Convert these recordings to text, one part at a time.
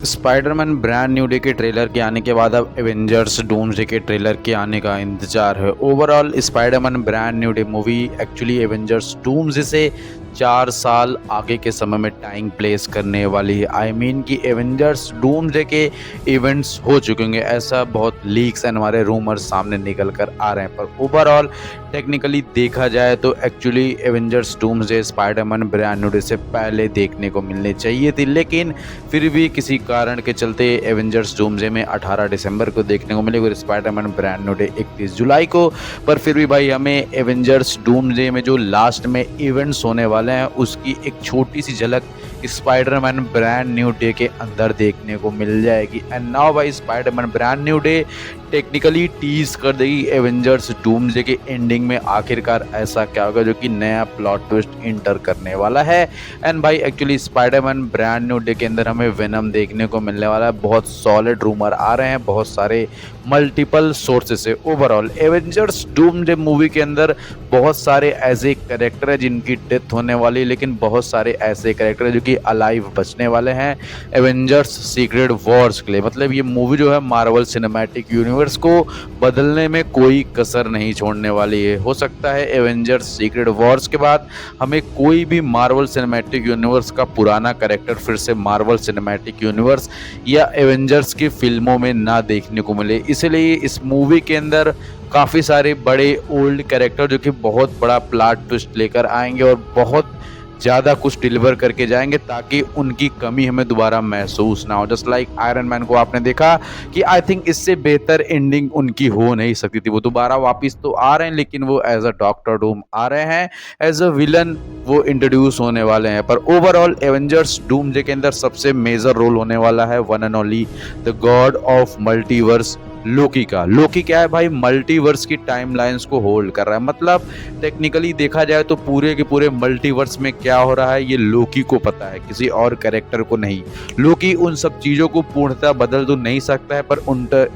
Spiderman brand new day के trailer के आने के बाद अब एवेंजर्स डूम्सडे के ट्रेलर के आने का इंतजार है। Overall Spiderman brand new day movie actually Avengers doomsday से 4 साल आगे के समय में टाइम प्लेस करने वाली है। आई मीन कि एवेंजर्स डूम्सडे के इवेंट्स हो चुके होंगे, ऐसा बहुत लीक्स एंड हमारे रूमर्स सामने निकल कर आ रहे हैं। पर ओवरऑल टेक्निकली देखा जाए तो actually Avengers doomsday Spiderman brand new day से पहले देखने को मिलनी चाहिए थी, लेकिन फिर भी किसी कारण के चलते एवेंजर्स डूम्सडे में 18 दिसंबर को देखने को मिलेगा और स्पाइडरमैन ब्रांड न्यू डे 31 जुलाई को। पर फिर भी भाई हमें एवेंजर्स डूम्सडे में जो लास्ट में इवेंट्स होने वाले हैं उसकी एक छोटी सी झलक स्पाइडरमैन ब्रांड न्यू डे के अंदर देखने को मिल जाएगी। एंड नाउ भाई Spiderman brand new day technically tease कर देगी एवेंजर्स डूम्सडे के एंडिंग में आखिरकार ऐसा क्या होगा जो कि नया प्लॉट ट्विस्ट इंटर करने वाला है। एंड भाई actually Spiderman brand new day के अंदर हमें वेनम देखने को मिलने वाला है। बहुत सॉलिड रूमर आ रहे हैं, बहुत सारे मल्टीपल सोर्सेस से। ओवरऑल एवेंजर्स डूम्सडे मूवी के अंदर बहुत सारे ऐसे कैरेक्टर हैं जिनकी डेथ होने वाली है, लेकिन बहुत सारे ऐसे कैरेक्टर हैं जो कि अलाइव बचने वाले हैं एवेंजर्स सीक्रेट वॉर्स के लिए। मतलब ये मूवी जो है मार्वल सिनेमैटिक यूनिवर्स को बदलने में कोई कसर नहीं छोड़ने वाली है। हो सकता है एवेंजर्स सीक्रेट वॉर्स के बाद हमें कोई भी मार्वल सिनेमैटिक यूनिवर्स का पुराना कैरेक्टर फिर से मार्वल सिनेमैटिक यूनिवर्स या एवेंजर्स की फिल्मों में ना देखने को मिले। इसलिए इस मूवी के अंदर काफ़ी सारे बड़े ओल्ड कैरेक्टर जो कि बहुत बड़ा प्लॉट ट्विस्ट लेकर आएंगे और बहुत ज़्यादा कुछ डिलीवर करके जाएंगे ताकि उनकी कमी हमें दोबारा महसूस ना हो। जस्ट लाइक आयरन मैन को आपने देखा कि आई थिंक इससे बेहतर एंडिंग उनकी हो नहीं सकती थी। वो दोबारा वापस तो आ रहे हैं, लेकिन वो एज अ डॉक्टर डूम आ रहे हैं, एज अ विलन वो इंट्रोड्यूस होने वाले हैं। पर ओवरऑल एवेंजर्स डूम्सडे के अंदर सबसे मेजर रोल होने वाला है one and only the god of multiverse Loki का। लोकी क्या है भाई, मल्टीवर्स की टाइमलाइंस को होल्ड कर रहा है। मतलब टेक्निकली देखा जाए तो पूरे के पूरे मल्टीवर्स में क्या हो रहा है ये लोकी को पता है, किसी और कैरेक्टर को नहीं। लोकी उन सब चीज़ों को पूर्णतः बदल तो नहीं सकता है, पर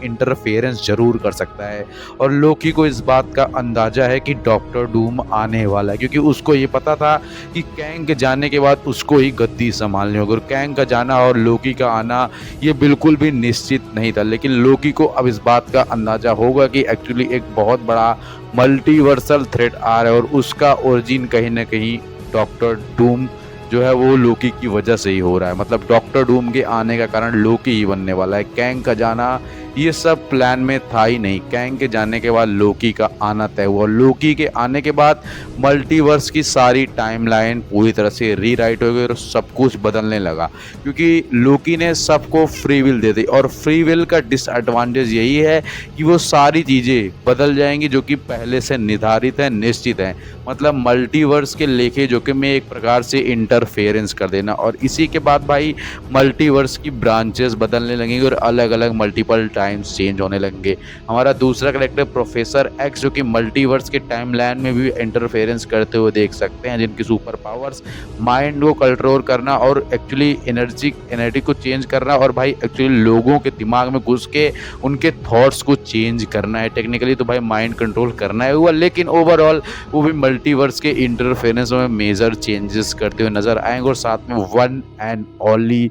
इंटरफेरेंस जरूर कर सकता है। और लोकी को इस बात का अंदाजा है कि डॉक्टर डूम आने वाला है, क्योंकि उसको ये पता था कि कैंग के जाने के बाद उसको ही गद्दी संभालनी होगी। और कैंग का जाना और लोकी का आना ये बिल्कुल भी निश्चित नहीं था, लेकिन लोकी को अब इस बात का अंदाजा होगा कि एक्चुअली एक बहुत बड़ा मल्टीवर्सल थ्रेट आ रहा है और उसका ओरिजिन कहीं ना कहीं डॉक्टर डूम जो है वो लोकी की वजह से ही हो रहा है। मतलब डॉक्टर डूम के आने का कारण लोकी ही बनने वाला है। कैंग का जाना ये सब प्लान में था ही नहीं। कैंग के जाने के बाद लोकी का आना तय हुआ। लोकी के आने के बाद मल्टीवर्स की सारी टाइमलाइन पूरी तरह से रीराइट हो गई और सब कुछ बदलने लगा, क्योंकि लोकी ने सबको फ्री विल दे दी। और फ्री विल का डिसएडवांटेज यही है कि वो सारी चीज़ें बदल जाएंगी जो कि पहले से निर्धारित है, निश्चित है। मतलब मल्टीवर्स के लेखे जो कि में एक प्रकार से इंटरफेरेंस कर देना। और इसी के बाद भाई मल्टीवर्स की ब्रांचेस बदलने लगेंगी और अलग अलग मल्टीपल टाइम्स चेंज होने लगेंगे। हमारा दूसरा कैरेक्टर प्रोफेसर एक्स जो कि मल्टीवर्स के टाइमलाइन में भी इंटरफेरेंस करते हुए देख सकते हैं, जिनकी सुपर पावर्स माइंड को कंट्रोल करना और एक्चुअली एनर्जी को चेंज करना और भाई एक्चुअली लोगों के दिमाग में घुस के उनके थॉट्स को चेंज करना है। टेक्निकली तो भाई माइंड कंट्रोल करना है हुआ, लेकिन ओवरऑल वो भी मल्टीवर्स के इंटरफेरेंस में मेजर चेंजेस करते हुए नजर आएंगे। और साथ में वन एंड ओनली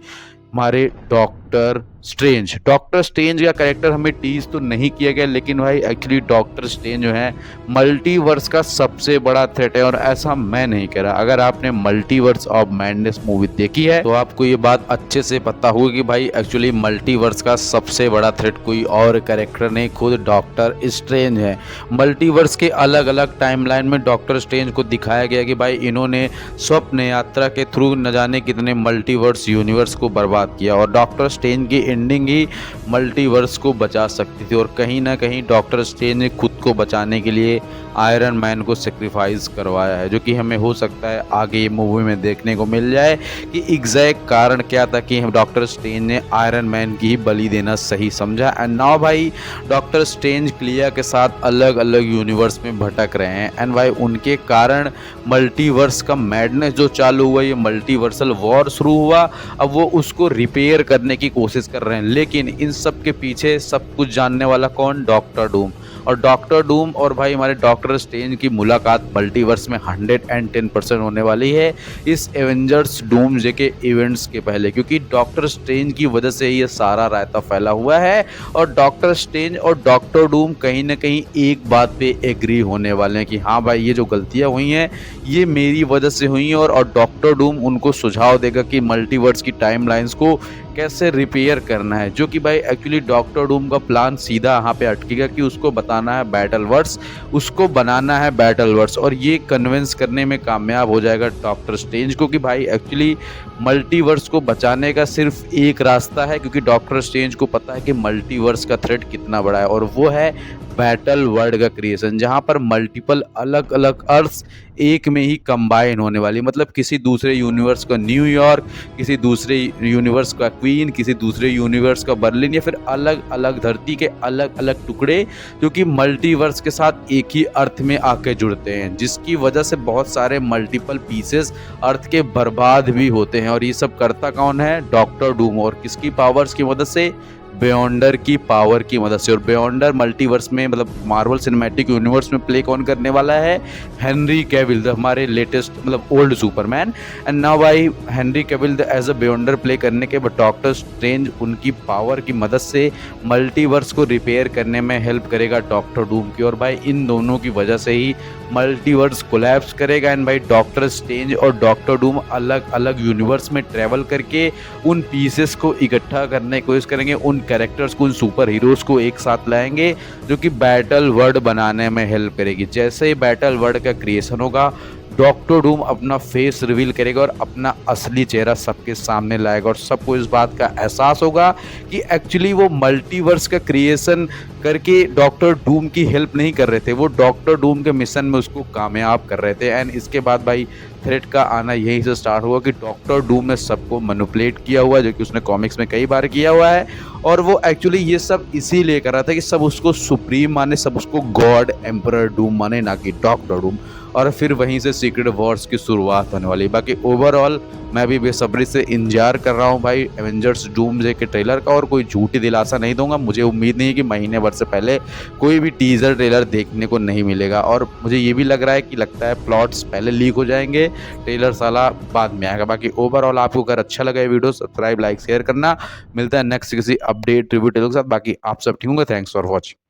हमारे डॉक्टर स्ट्रेंज का कैरेक्टर हमें टीज तो नहीं किया गया, लेकिन भाई एक्चुअली डॉक्टर स्ट्रेंज जो है मल्टीवर्स का सबसे बड़ा थ्रेट है। और ऐसा मैं नहीं कह रहा, अगर आपने मल्टीवर्स ऑफ मैडनेस मूवी देखी है तो आपको ये बात अच्छे से पता होगी कि भाई एक्चुअली मल्टीवर्स का सबसे बड़ा थ्रेट कोई और कैरेक्टर नहीं, खुद डॉक्टर स्ट्रेंज है। मल्टीवर्स के अलग अलग टाइमलाइन में डॉक्टर स्ट्रेंज को दिखाया गया कि भाई इन्होंने स्वप्न यात्रा के थ्रू न जाने कितने मल्टीवर्स यूनिवर्स को बर्बाद किया और डॉक्टर स्ट्रेंज की एंडिंग ही मल्टीवर्स को बचा सकती थी। और कहीं ना कहीं डॉक्टर स्ट्रेंज ने खुद को बचाने के लिए आयरन मैन को सेक्रीफाइस करवाया है, जो कि हमें हो सकता है आगे ये मूवी में देखने को मिल जाए कि एग्जैक्ट कारण क्या था कि डॉक्टर स्ट्रेंज ने आयरन मैन की ही बलि देना सही समझा। एंड नाउ भाई डॉक्टर स्ट्रेंज क्लिया के साथ अलग अलग यूनिवर्स में भटक रहे हैं। एंड भाई उनके कारण मल्टीवर्स का मैडनेस जो चालू हुआ, ये मल्टीवर्सल वॉर शुरू हुआ, अब वो उसको रिपेयर करने की कोशिश कर रहे हैं। लेकिन इन सब के पीछे सब कुछ जानने वाला कौन, डॉक्टर डूम। और डॉक्टर डूम और भाई हमारे डॉक्टर स्ट्रेंज की मुलाकात मल्टीवर्स में 110% होने वाली है इस एवेंजर्स डूम्सडे के इवेंट्स के पहले, क्योंकि डॉक्टर स्ट्रेंज की वजह से ये सारा रायता फैला हुआ है और डॉक्टर स्ट्रेंज और डॉक्टर डूम कहीं ना कहीं एक बात पे एग्री होने वाले हैं कि हाँ भाई ये जो गलतियां हुई हैं ये मेरी वजह से हुई हैं, और डॉक्टर डूम उनको सुझाव देगा कि मल्टीवर्स की टाइमलाइंस को कैसे रिपेयर करना है, जो कि भाई एक्चुअली डॉक्टर डूम का प्लान सीधा यहाँ पे अटकेगा कि उसको बताना है बैटलवर्स, उसको बनाना है बैटलवर्स, और ये कन्विंस करने में कामयाब हो जाएगा डॉक्टर स्ट्रेंज को कि भाई एक्चुअली मल्टीवर्स को बचाने का सिर्फ एक रास्ता है, क्योंकि डॉक्टर स्ट्रेंज को पता है कि मल्टीवर्स का थ्रेट कितना बड़ा है, और वो है बैटल वर्ल्ड का क्रिएशन, जहां पर मल्टीपल अलग अलग अर्थ्स एक में ही कंबाइन होने वाली, मतलब किसी दूसरे यूनिवर्स का न्यूयॉर्क, किसी दूसरे यूनिवर्स का क्वीन, किसी दूसरे यूनिवर्स का बर्लिन, या फिर अलग अलग धरती के अलग अलग टुकड़े जो कि मल्टीवर्स के साथ एक ही अर्थ में आके जुड़ते हैं, जिसकी वजह से बहुत सारे मल्टीपल पीसेस अर्थ के बर्बाद भी होते हैं। और ये सब करता कौन है? डॉक्टर डूम, और किसकी पावर्स की मदद से? बियॉन्डर की पावर की मदद से। और बियॉन्डर मल्टीवर्स में मतलब मार्वल सिनेमैटिक यूनिवर्स में प्ले कौन करने वाला है? हेनरी कैविल, हमारे लेटेस्ट मतलब ओल्ड सुपरमैन। एंड नाउ भाई Henry Cavill as a Beyonder play करने के बाद डॉक्टर स्ट्रेंज उनकी पावर की मदद से मल्टीवर्स को रिपेयर करने में हेल्प करेगा डॉक्टर डूम की, और भाई इन दोनों की वजह से ही मल्टीवर्स कोलैप्स करेगा। एंड भाई डॉक्टर स्ट्रेंज और डॉक्टर डूम अलग अलग यूनिवर्स में ट्रैवल करके उन पीसेस को इकट्ठा करने की कोशिश करेंगे, उन कैरेक्टर्स को, उन सुपर हीरोज़ को एक साथ लाएंगे जो कि बैटल वर्ल्ड बनाने में हेल्प करेगी। जैसे ही बैटल वर्ल्ड का क्रिएशन होगा, डॉक्टर डूम अपना फेस रिवील करेगा और अपना असली चेहरा सबके सामने लाएगा, और सबको इस बात का एहसास होगा कि एक्चुअली वो मल्टीवर्स का क्रिएशन करके डॉक्टर डूम की हेल्प नहीं कर रहे थे, वो डॉक्टर डूम के मिशन में उसको कामयाब कर रहे थे। एंड इसके बाद भाई थ्रेट का आना यहीं से स्टार्ट हुआ कि डॉक्टर डूम ने सबको मैनिपुलेट किया हुआ है, जो कि उसने कॉमिक्स में कई बार किया हुआ है, और वो एक्चुअली ये सब इसीलिए कर रहा था कि सब उसको सुप्रीम माने, सब उसको गॉड एम्परर डूम माने, ना कि डॉक्टर डूम। और फिर वहीं से सीक्रेट वॉर्स की शुरुआत होने वाली। बाकी ओवरऑल मैं भी बेसब्री से इंतजार कर रहा हूँ भाई एवेंजर्स डूम्सडे के ट्रेलर का, और कोई झूठी दिलासा नहीं दूंगा। मुझे उम्मीद नहीं है कि महीने भर से पहले कोई भी टीजर ट्रेलर देखने को नहीं मिलेगा, और मुझे ये भी लग रहा है कि लगता है प्लॉट्स पहले लीक हो जाएंगे, ट्रेलर साला बाद में आएगा। बाकी ओवरऑल आपको अगर अच्छा लगा ये वीडियो, सब्सक्राइब लाइक शेयर करना। मिलता है नेक्स्ट किसी अपडेट रिव्यू ट्रेलर के साथ। बाकी आप सब ठीक होंगे। Thanks for watching.